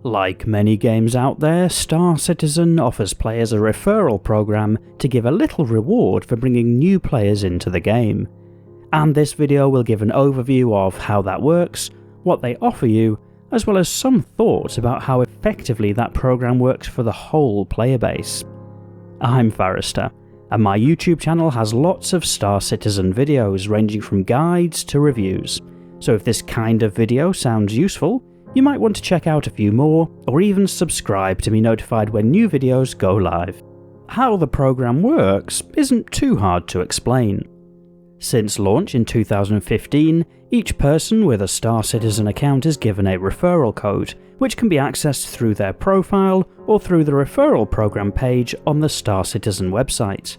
Like many games out there, Star Citizen offers players a referral program to give a little reward for bringing new players into the game. And this video will give an overview of how that works, what they offer you, as well as some thoughts about how effectively that program works for the whole player base. I'm Forrester, and my YouTube channel has lots of Star Citizen videos ranging from guides to reviews, so if this kind of video sounds useful, you might want to check out a few more, or even subscribe to be notified when new videos go live. How the program works isn't too hard to explain. Since launch in 2015, each person with a Star Citizen account is given a referral code, which can be accessed through their profile or through the referral program page on the Star Citizen website.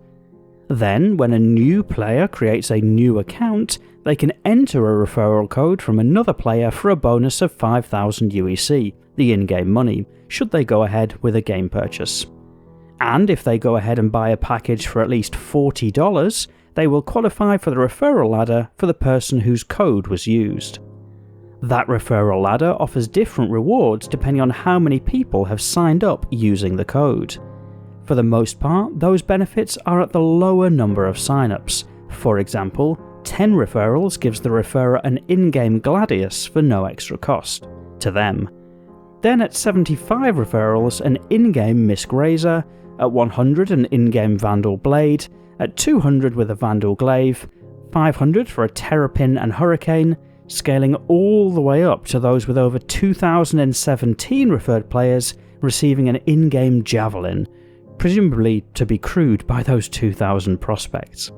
Then, when a new player creates a new account, they can enter a referral code from another player for a bonus of 5,000 UEC, the in-game money, should they go ahead with a game purchase. And if they go ahead and buy a package for at least $40, they will qualify for the referral ladder for the person whose code was used. That referral ladder offers different rewards depending on how many people have signed up using the code. For the most part, those benefits are at the lower number of signups. For example, 10 referrals gives the referrer an in-game Gladius for no extra cost to them. Then at 75 referrals, an in-game Misk Razor, at 100 an in-game Vandal Blade, at 200 with a Vandal Glaive, 500 for a Terrapin and Hurricane, scaling all the way up to those with over 2,017 referred players receiving an in-game Javelin, presumably to be crewed by those 2,000 prospects.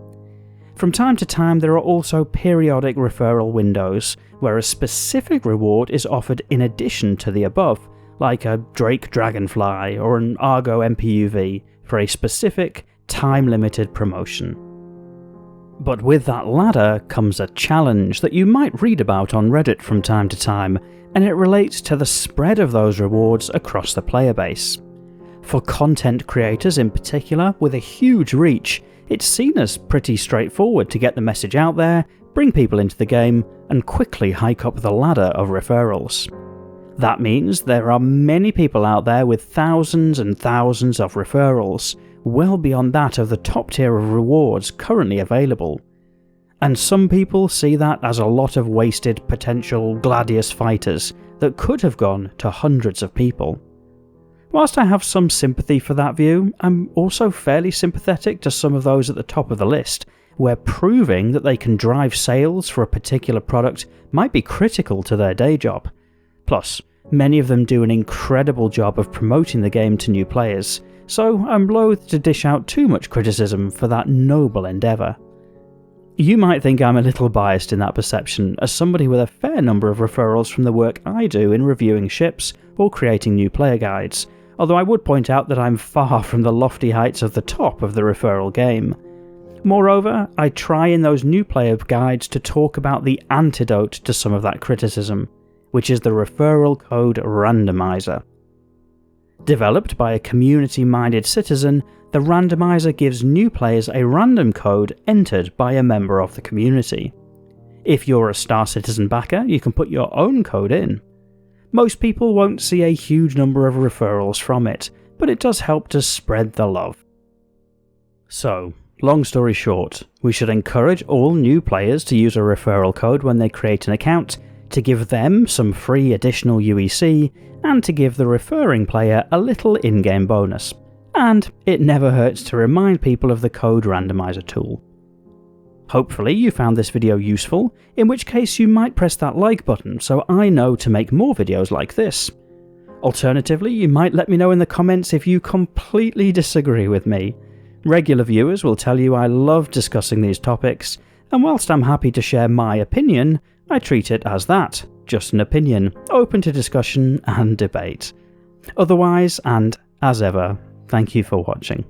From time to time, there are also periodic referral windows, where a specific reward is offered in addition to the above, like a Drake Dragonfly or an Argo MPUV for a specific, time-limited promotion. But with that ladder comes a challenge that you might read about on Reddit from time to time, and it relates to the spread of those rewards across the player base. For content creators in particular, with a huge reach, it's seen as pretty straightforward to get the message out there, bring people into the game, and quickly hike up the ladder of referrals. That means there are many people out there with thousands and thousands of referrals, well beyond that of the top tier of rewards currently available. And some people see that as a lot of wasted potential Gladius fighters that could have gone to hundreds of people. Whilst I have some sympathy for that view, I'm also fairly sympathetic to some of those at the top of the list, where proving that they can drive sales for a particular product might be critical to their day job. Plus, many of them do an incredible job of promoting the game to new players, so I'm loath to dish out too much criticism for that noble endeavour. You might think I'm a little biased in that perception, as somebody with a fair number of referrals from the work I do in reviewing ships or creating new player guides, although I would point out that I'm far from the lofty heights of the top of the referral game. Moreover, I try in those new player guides to talk about the antidote to some of that criticism, which is the referral code randomizer. Developed by a community-minded citizen, the randomizer gives new players a random code entered by a member of the community. If you're a Star Citizen backer, you can put your own code in. Most people won't see a huge number of referrals from it, but it does help to spread the love. So, long story short, we should encourage all new players to use a referral code when they create an account, to give them some free additional UEC, and to give the referring player a little in-game bonus. And it never hurts to remind people of the code randomizer tool. Hopefully you found this video useful, in which case you might press that like button so I know to make more videos like this. Alternatively, you might let me know in the comments if you completely disagree with me. Regular viewers will tell you I love discussing these topics, and whilst I'm happy to share my opinion, I treat it as that, just an opinion, open to discussion and debate. Otherwise, and as ever, thank you for watching.